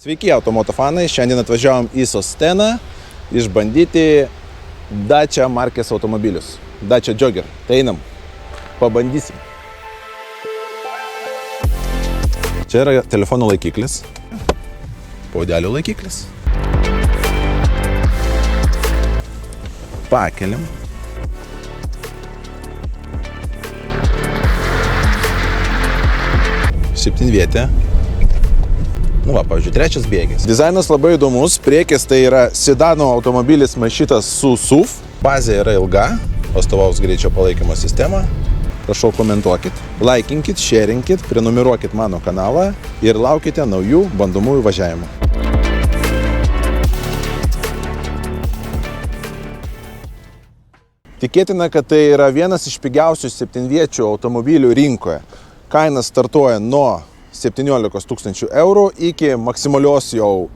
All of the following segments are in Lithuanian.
Sveiki, automoto fanai, šiandien atvažiavom į Sosteną išbandyti Dacia markės automobilius. Dacia Jogger. Tai einam, pabandysim. Čia yra telefono laikiklis, puodelių laikiklis. Pakeliam. Septynvietė. Nu va, pavyzdžiui, trečias bėgis. Dizainas labai įdomus, priekis tai yra sedano automobilis maišytas su SUV. Bazė yra ilga, pastovaus greičio palaikymo sistema. Prašau komentuokit, laikinkit, šerinkit, prenumeruokit mano kanalą ir laukite naujų bandomųjų važiavimų. Tikėtina, kad tai yra vienas iš pigiausių septynviečių automobilių rinkoje. Kaina startuoja nuo 17 000 eurų iki maksimalios jau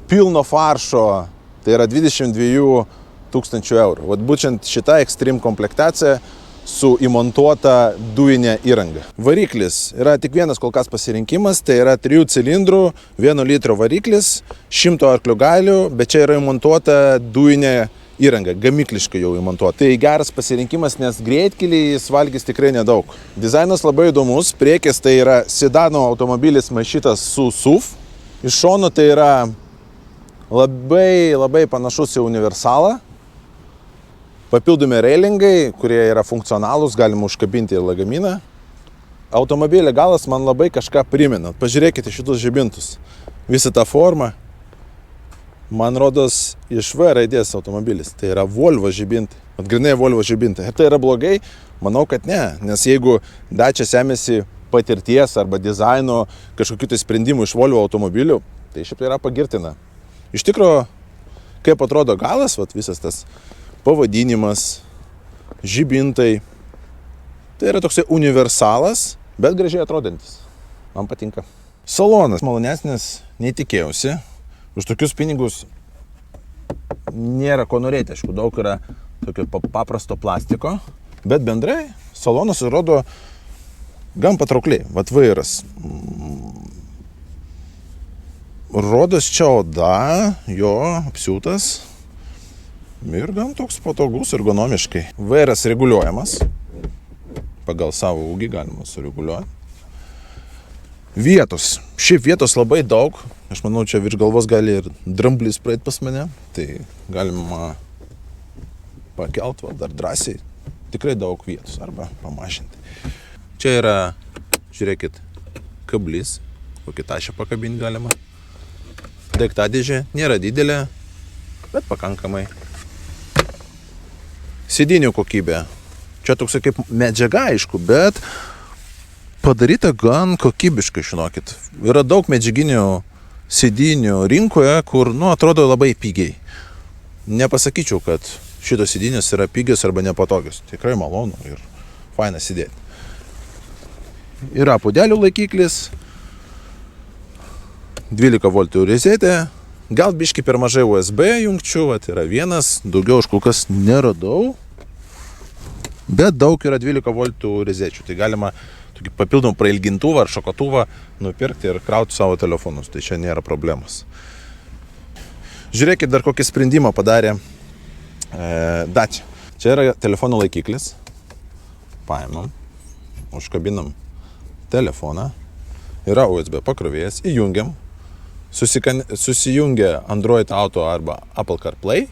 pilno faršo, tai yra 22 000 eurų. Vat būtent šita Extreme komplektacija su įmontuota dujinė įranga. Variklis yra tik vienas kol kas pasirinkimas, tai yra 3 cilindrų, 1 litro variklis, 100 arklių galių, bet čia yra įmontuota dujinė įranga, gamykliškai jau įmontuota. Tai geras pasirinkimas, nes greitkelį jis valgys tikrai nedaug. Dizainas labai įdomus, priekis tai yra sedano automobilis maišytas su SUV. Iš šono tai yra labai panašus į universalą. Papildomi reilingai, kurie yra funkcionalūs, galima užkabinti ir lagaminą. Automobilio galas man labai kažką primena. Pažiūrėkite šitus žibintus. Visą tą formą. Man rodos iš V raidės automobilis. Tai yra Volvo žibintai. Atgrinai Volvo žibintai. Ir tai yra blogai? Manau, kad ne. Nes jeigu Dacia semėsi patirties arba dizaino kažkokių tai sprendimų iš Volvo automobilių, tai šiaip tai yra pagirtina. Iš tikrųjų, kaip atrodo galas, vat, visas tas pavadinimas, žibintai. Tai yra toksai universalas, bet gražiai atrodantis. Man patinka. Salonas malonesnis, nei tikėjausi. Už tokius pinigus nėra ko norėti, aišku, daug yra tokio paprasto plastiko, bet bendrai salonas rodo gan patraukliai. Vat vairas. Rodos čia oda, jo apsiūtas ir gan toks patogus ergonomiškai. Vairas reguliuojamas, pagal savo ūgį galima sureguliuoti. Vietos. Šiaip vietos labai daug. Aš manau, čia virš galvos gali ir dramblis praeit pas mane. Tai galima pakelt, va, dar drąsiai. Tikrai daug vietos arba pamažinti. Čia yra, žiūrėkit, kablys. Kokį tašę pakabinti galima. Daiktadėžė nėra didelė, bet pakankamai. Sėdinių kokybė. Čia toksai kaip medžiaga, aišku, bet padaryta gan kokybiškai, žinokit. Yra daug medžiaginių sėdinių rinkoje, kur, atrodo labai pigiai. Nepasakyčiau, kad šitos sėdinės yra pigios arba nepatogios. Tikrai malonu ir faina sėdėti. Yra puodelių laikiklis, 12 V rezetė, gal biški per mažai USB jungčių, yra vienas, daugiau aš kol kas neradau, bet daug yra 12 V rezečių. Tai galima papildomą prailgintuvą ar šokotuvą nupirkti ir krauti savo telefonus. Tai čia nėra problemos. Žiūrėkit, dar kokį sprendimą padarė Dacia. Čia yra telefono laikiklis. Paimam, užkabinam telefoną. Yra USB pakrovėjas. Įjungiam. Susijungia Android Auto arba Apple CarPlay.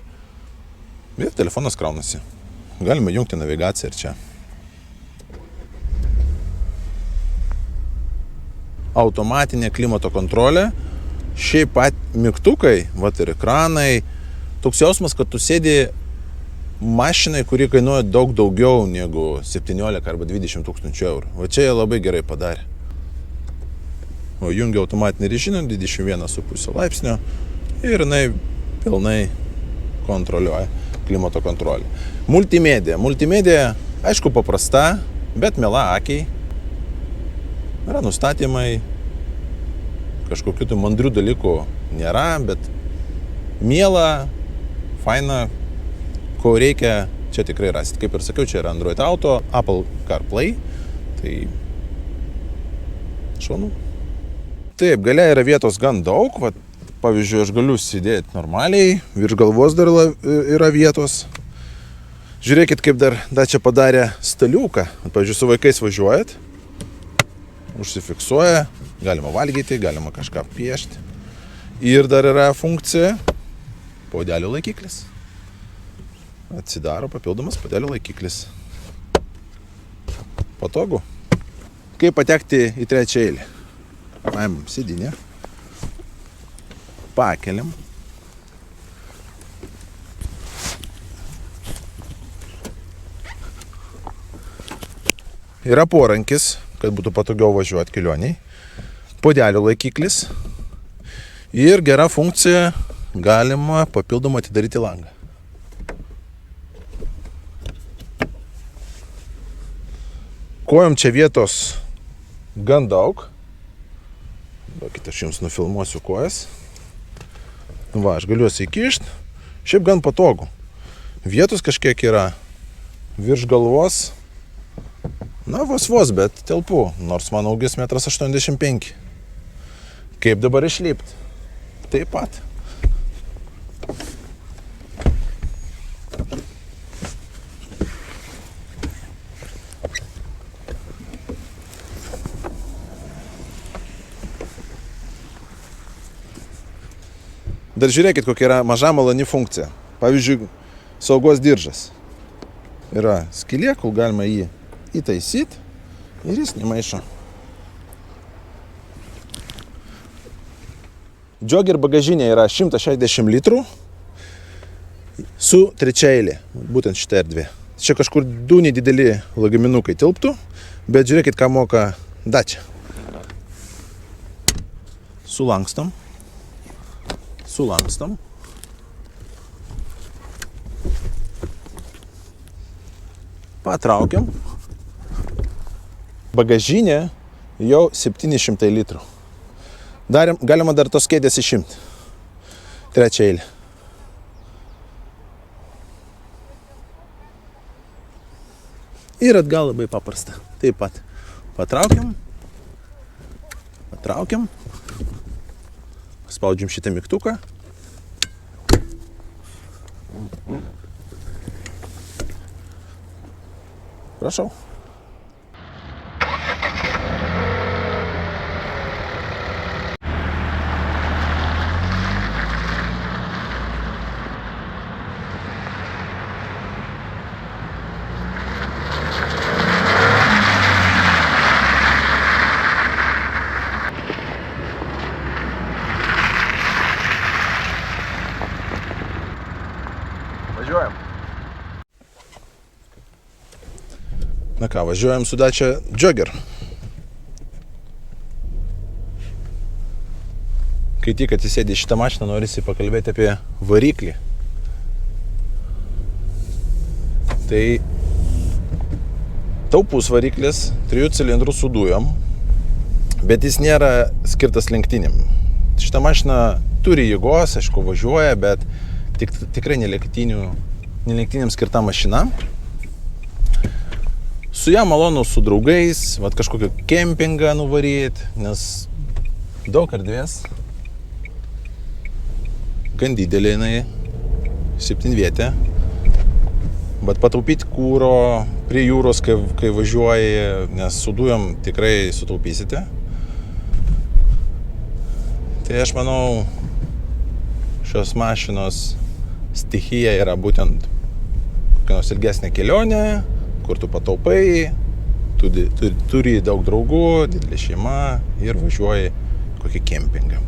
Ir telefonas kraunasi. Galima jungti navigaciją ir čia. Automatinė klimato kontrolė, šiaip pat mygtukai, vat ir ekranai, toks jausmas, kad tu sėdi mašinai, kuri kainuoja daug daugiau negu 17 arba 20 000 eurų. Va čia jie labai gerai padarė. O jungia automatinį režimą 21,5 laipsnio ir jinai pilnai kontroliuoja klimato kontrolę. Multimedija. Multimedija, aišku, paprasta, bet miela akiai. Yra nustatymai, kažkokių tai mandrių dalykų nėra, bet miela, faina, ko reikia, čia tikrai rasit. Kaip ir sakiau, čia yra Android Auto, Apple CarPlay, tai šaunu. Taip, gale yra vietos gan daug, pavyzdžiui, aš galiu sėdėti normaliai, virš galvos dar yra vietos. Žiūrėkit, kaip dar Dacia padarė staliuką. Pavyzdžiui, su vaikais važiuojat, užsifiksuoja, galima valgyti, galima kažką piešti. Ir dar yra funkcija puodelių laikiklis. Atsidaro papildomas puodelių laikiklis. Patogu. Kaip patekti į trečią eilę? Paimam sėdinę. Pakeliam. Yra porankis, kad būtų patogiau važiuoti kelioniai. Puodelių laikiklis. Ir gera funkcija, galima papildomai atidaryti langą. Kojom čia vietos gan daug. Duokit, aš jums nufilmuosiu kojas. Va, aš galiu jas įkišti. Šiaip gan patogu. Vietos kažkiek yra virš galvos. Na, vos, bet telpu. Nors mano ūgis 1,85 m. Kaip dabar išlipti? Taip pat. Dar žiūrėkit, kokia yra maža maloni funkcija. Pavyzdžiui, saugos diržas. Yra skylė, kol galima jį įtaisyti ir jis nemaišo. Jogger bagažinė yra 160 litrų su trečia eilė, būtent šitą erdvę. Čia kažkur du nedideli lagaminukai tilptų, bet žiūrėkit, ką moka Dacia. Sulankstom. Patraukiam. Bagažinė jau 700 litrų. Galima dar tos kėdės išimti. Trečią eilę. Ir atgal labai paprasta. Taip pat patraukiam. Spaudžiam šitą mygtuką. Prašau. Važiuojam. Na ką, važiuojam su Dacia Jogger. Kai tik atsisėdė šitą mašiną, norisi pakalbėti apie variklį. Tai taupus variklis, 3 cilindrų su dujom, bet jis nėra skirtas lenktynėm. Šitą mašiną turi jėgos, aišku, važiuoja, bet tikrai nelenktyniam skirta mašina. Su ją malonu su draugais, kažkokį kempingą nuvaryti, nes daug erdvės. Gan didelė jinai, 7 vietė. Bet pataupyti kūro prie jūros, kai važiuoji, nes su dujom tikrai sutaupysite. Tai aš manau, šios mašinos stichija yra būtent kokia nors ilgesnė kelionė, kur tu pataupai, turi daug draugų, didelė šeima ir važiuoji kokį kempingą.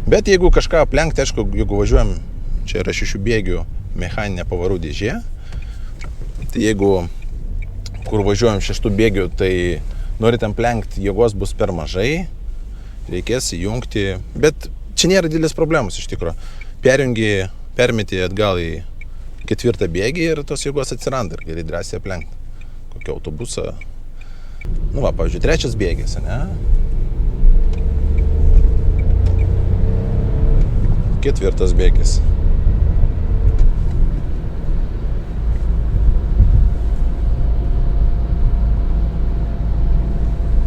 Bet jeigu kažką aplenkti, aišku, jeigu važiuojam, čia yra 6 bėgių mechaninė pavarų dėžė, tai jeigu kur važiuojam 6 bėgių, tai norit aplenkti, jėgos bus per mažai, reikės įjungti, bet čia nėra didelės problemos iš tikrųjų. Permeti atgal į 4 bėgį ir tos jėgos atsiranda ir gali drąsiai aplenkti kokį autobusą. Nu va, pavyzdžiui, 3 bėgis, ne? 4 bėgis.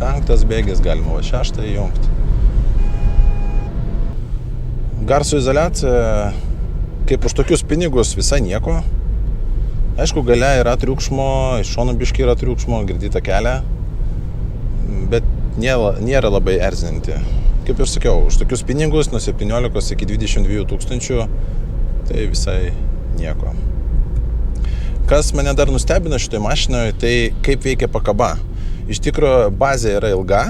Penktas bėgis, galima 6 įjungti. Garso izoliacija, kaip už tokius pinigus, visai nieko. Aišku, gale yra triukšmo, iš šono biškai yra triukšmo, girdite kelią, bet nėra labai erzinanti. Kaip ir sakiau, už tokius pinigus nuo 17 iki 22 tūkstančių, tai visai nieko. Kas mane dar nustebino šitoje mašinoje, tai kaip veikia pakaba. Iš tikrųjų, bazė yra ilga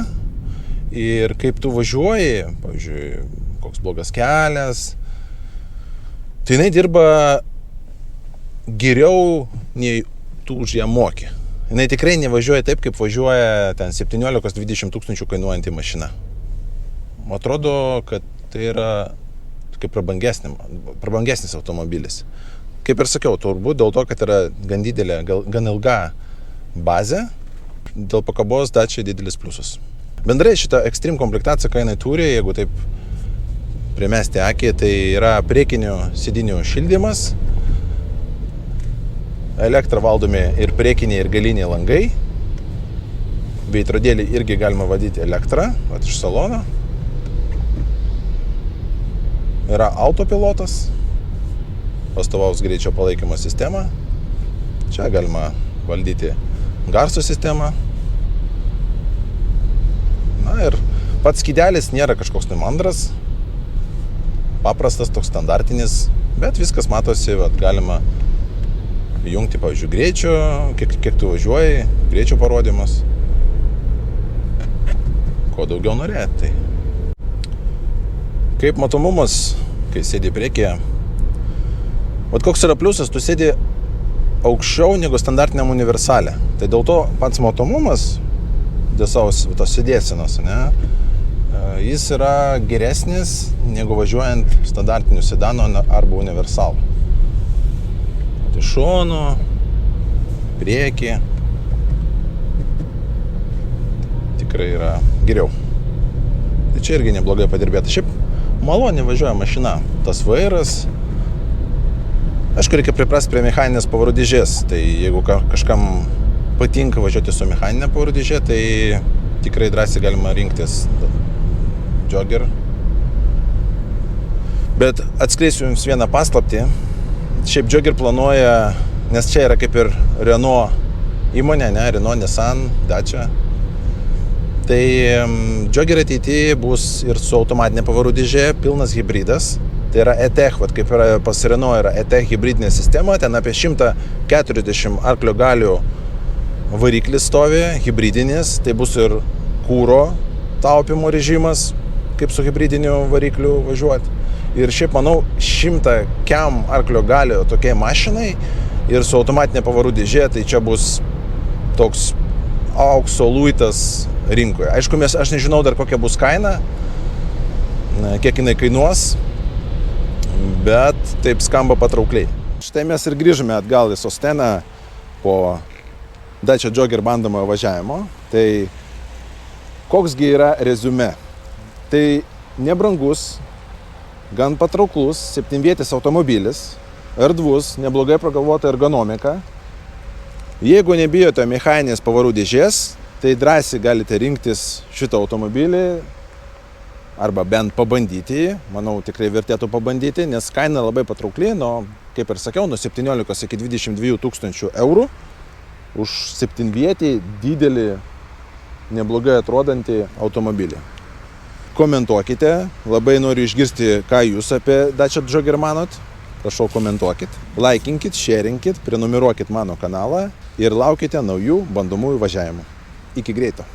ir kaip tu važiuoji, pavyzdžiui, koks blogas kelias, tai jinai dirba geriau nei tu už ją moki. Jinai tikrai nevažiuoja taip, kaip važiuoja ten 17-20 tūkstančių kainuojanti mašina. Atrodo, kad tai yra kaip prabangesnis automobilis. Kaip ir sakiau, turbūt dėl to, kad yra gan didelė, gan ilga bazė, dėl pakabos Dacia didelis pliusas. Bendrai šitą Extreme komplektaciją, ką jinai turi, jeigu taip primesti akį, tai yra priekinių sėdinių šildymas, elektra valdomi ir priekiniai ir galiniai langai, veidrodėlį irgi galima vadyti elektra, iš salono. Yra autopilotas, pastovaus greičio palaikymo sistema. Čia galima valdyti garso sistemą. Na ir pats skydelis nėra kažkoks mandras, paprastas, toks standartinis, bet viskas matosi, galima įjungti, pavyzdžiui, greičio, kiek tu važiuoji, greičio parodymas. Ko daugiau norėt, tai. Kaip matomumas, kai sėdi priekyje. Koks yra pliusas, tu sėdi aukščiau negu standartiniam universalė. Tai dėl to pats matomumas, dėl savo tos sėdėsenos, jis yra geresnis negu važiuojant standartiniu sedanu arba universalu. Tai šonu, priekį tikrai yra geriau. Tai čia irgi neblogai padirbėta. Šiaip maloniai važiuoja mašina. Tas vairas. Aišku, reikia priprasti prie mechaninės pavarų dėžės. Tai jeigu kažkam patinka važiuoti su mechaninė pavarų dėžė, tai tikrai drąsiai galima rinktis Jogger. Bet atskleisiu jums vieną paslaptį. Šiaip Jogger planuoja, nes čia yra kaip ir Renault įmonė, Renault, Nissan, Dacia. Tai Jogger ateityje bus ir su automatinė pavarų dėžė, pilnas hybridas. Tai yra E-Tech, kaip yra pas Renault, yra E-Tech hybridinė sistema, ten apie 140 arklio galių variklis stovi, hybridinis, tai bus ir kūro taupimo režimas, kaip su hybridiniu varikliu važiuoti. Ir šiaip manau, 100 kiam arklio galių tokiai mašinai ir su automatinė pavarų dėžė, tai čia bus toks aukso luitas rinkoje. Aišku, aš nežinau dar kokia bus kaina, kiek jinai kainuos, bet taip skamba patraukliai. Štai mes ir grįžome atgal į Sosteną po Dacia Jogger bandomojo važiavimo. Tai koksgi yra reziume? Tai nebrangus, gan patrauklus, 7-vietis automobilis, erdvus, neblogai pragalvota ergonomika. Jeigu nebijote mechaninės pavarų dėžės, tai drąsiai galite rinktis šitą automobilį arba bent pabandyti jį. Manau, tikrai vertėtų pabandyti, nes kaina labai patraukli, kaip ir sakiau, nuo 17 iki 22 tūkstančių eurų už 7-vietį didelį, neblogai atrodantį automobilį. Komentuokite, labai noriu išgirsti, ką jūs apie Dacia Jogger manot. Prašau, komentuokit, laikinkit, šerinkit, prenumeruokit mano kanalą ir laukite naujų bandomųjų važiavimų. Iki greito.